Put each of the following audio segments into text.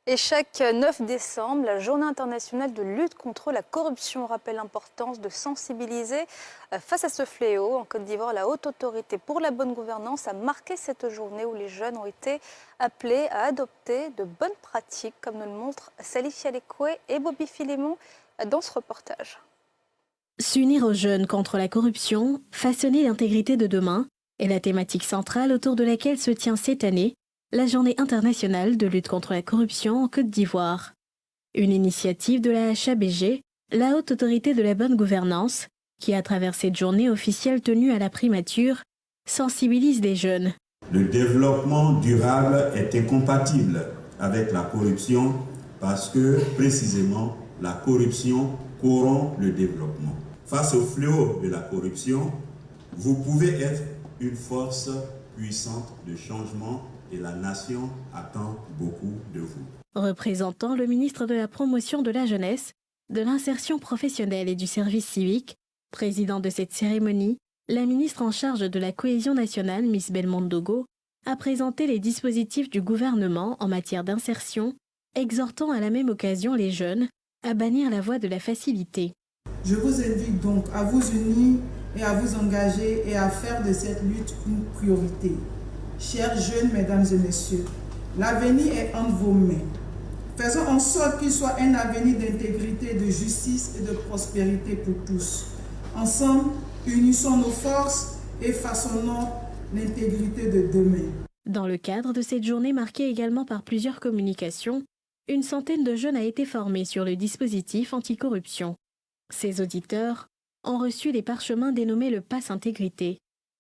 Et chaque 9 décembre, la Journée internationale de lutte contre la corruption rappelle l'importance de sensibiliser face à ce fléau. En Côte d'Ivoire, la Haute Autorité pour la bonne gouvernance a marqué cette journée où les jeunes ont été appelés à adopter de bonnes pratiques, comme nous le montrent Salif Yalekwe et Bobby Philémon dans ce reportage. S'unir aux jeunes contre la corruption, façonner l'intégrité de demain est la thématique centrale autour de laquelle se tient cette année la Journée internationale de lutte contre la corruption en Côte d'Ivoire. Une initiative de la HABG, la Haute Autorité de la bonne gouvernance, qui à travers cette journée officielle tenue à la primature, sensibilise les jeunes. Le développement durable est incompatible avec la corruption parce que précisément la corruption corrompt le développement. Face au fléau de la corruption, vous pouvez être une force puissante de changement et la nation attend beaucoup de vous. Représentant le ministre de la Promotion de la Jeunesse, de l'Insertion professionnelle et du Service civique, président de cette cérémonie, la ministre en charge de la cohésion nationale, Miss Belmondo Dogo, a présenté les dispositifs du gouvernement en matière d'insertion, exhortant à la même occasion les jeunes à bannir la voie de la facilité. Je vous invite donc à vous unir et à vous engager et à faire de cette lutte une priorité. Chers jeunes, mesdames et messieurs, l'avenir est entre vos mains. Faisons en sorte qu'il soit un avenir d'intégrité, de justice et de prospérité pour tous. Ensemble, unissons nos forces et façonnons l'intégrité de demain. Dans le cadre de cette journée marquée également par plusieurs communications, une centaine de jeunes a été formés sur le dispositif anticorruption. Ces auditeurs ont reçu les parchemins dénommés le Pass Intégrité.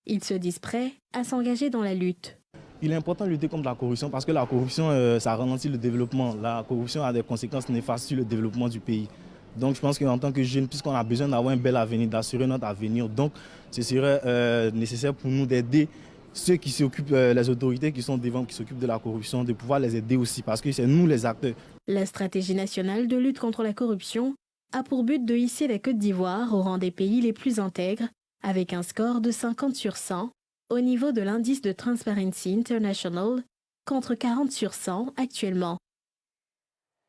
Ils se disent prêts à s'engager dans la lutte. Il est important de lutter contre la corruption parce que la corruption, ça ralentit le développement. La corruption a des conséquences néfastes sur le développement du pays. Donc je pense qu'en tant que jeunes, puisqu'on a besoin d'avoir un bel avenir, d'assurer notre avenir, donc ce serait nécessaire pour nous d'aider ceux qui s'occupent, les autorités qui sont devant, qui s'occupent de la corruption, de pouvoir les aider aussi parce que c'est nous les acteurs. La stratégie nationale de lutte contre la corruption a pour but de hisser la Côte d'Ivoire au rang des pays les plus intègres, avec un score de 50 sur 100 au niveau de l'indice de Transparency International, contre 40 sur 100 actuellement.